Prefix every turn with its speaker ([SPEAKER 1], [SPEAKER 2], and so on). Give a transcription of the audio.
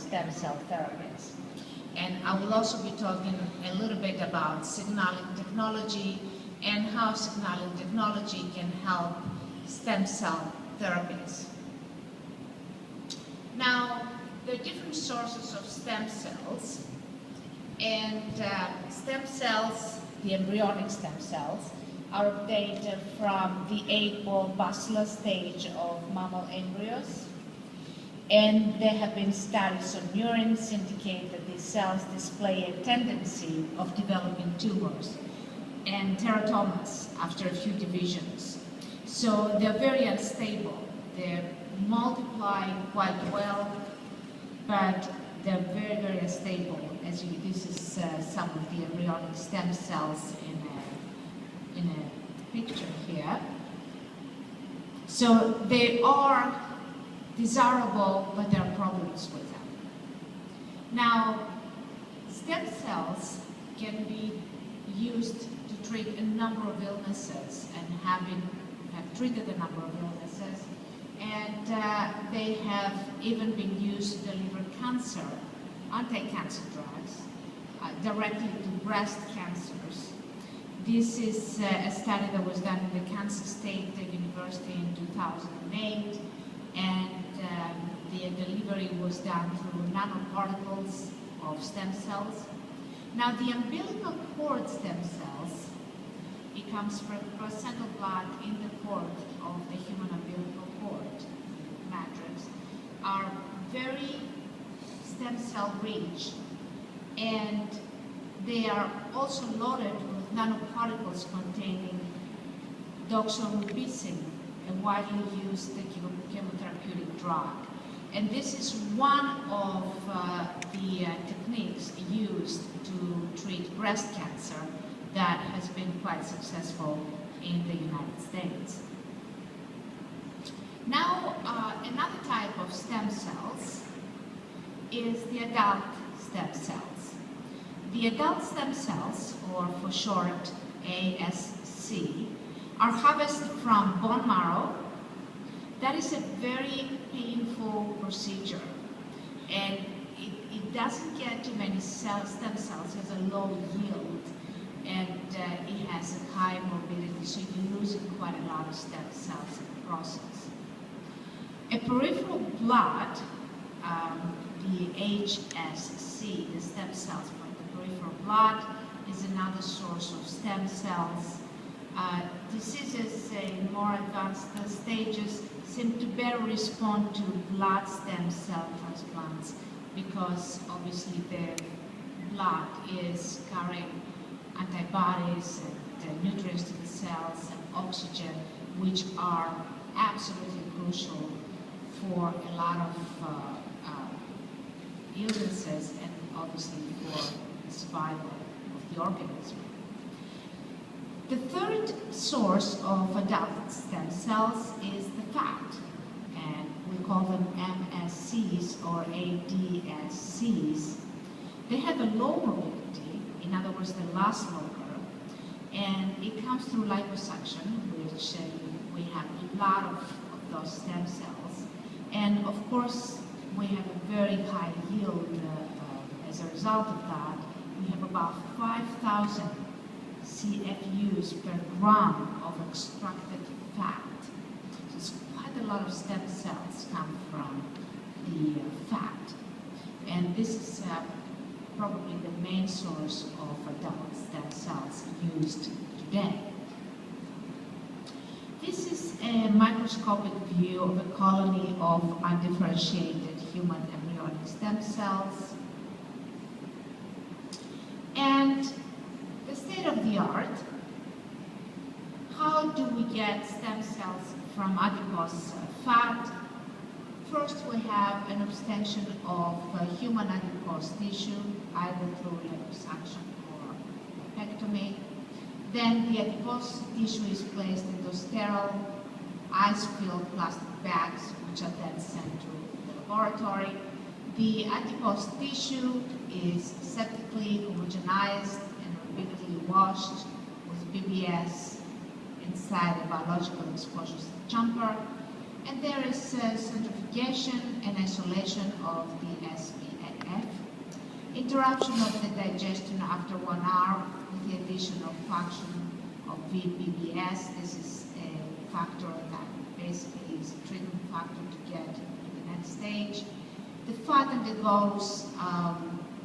[SPEAKER 1] stem cell therapies. And I will also be talking a little bit about signaling technology and how signaling technology can help stem cell therapies. Now, there are different sources of stem cells, and stem cells, the embryonic stem cells, are obtained from the 8-ball basilar stage of mammal embryos. And there have been studies on murines indicate that these cells display a tendency of developing tumors and teratomas after a few divisions. So they're very unstable. They multiply quite well, but they're very, very unstable. This is some of the embryonic stem cells in a picture here. So they are desirable, but there are problems with them. Now, stem cells can be used to treat a number of illnesses and have treated a number of illnesses, and they have even been used to deliver cancer, anti-cancer drugs, directly to breast cancers. This is a study that was done in the Kansas State University in 2008, and the delivery was done through nanoparticles of stem cells. Now, the umbilical cord stem cells, it comes from placental blood in the cord of the human umbilical cord matrix, are very stem cell rich, and they are also loaded with nanoparticles containing doxorubicin, a widely used chemotherapeutic drug. And this is one of the techniques used to treat breast cancer that has been quite successful in the United States. Now, another type of stem cells is the adult stem cells. The adult stem cells, or for short ASC, are harvested from bone marrow. That is a very painful procedure, and it doesn't get too many stem cells. It has a low yield, and it has a high morbidity, so you're losing quite a lot of stem cells in the process. A peripheral blood, the HSC, the stem cells from the peripheral blood, is another source of stem cells. Diseases in more advanced stages seem to better respond to blood stem cell transplants because obviously the blood is carrying antibodies and nutrients to the cells and oxygen, which are absolutely crucial for a lot of illnesses and obviously for the survival of the organism. The third source of adult stem cells is the fat, and we call them MSCs or ADSCs. They have a low morbidity, in other words, they last longer, and it comes through liposuction, which we have a lot of those stem cells, and of course we have a very high yield as a result of that. We have about 5,000 CFUs per gram of extracted fat. So it's quite a lot of stem cells come from the fat. And this is probably the main source of adult stem cells used today. This is a microscopic view of a colony of undifferentiated human embryonic stem cells. And the state of the art, how do we get stem cells from adipose fat? First, we have an abstention of human adipose tissue, either through liposuction or lipectomy. Then the adipose tissue is placed into sterile, ice-filled plastic bags, which are then sent to the laboratory. The adipose tissue is septically homogenized and repeatedly washed with BBS inside a biological exposure chamber. And there is centrifugation and isolation of the SPF. Interruption of the digestion after 1 hour with the addition of function of VPBS. This is a factor that basically is a treatment factor to get to the next stage. The fat and the bones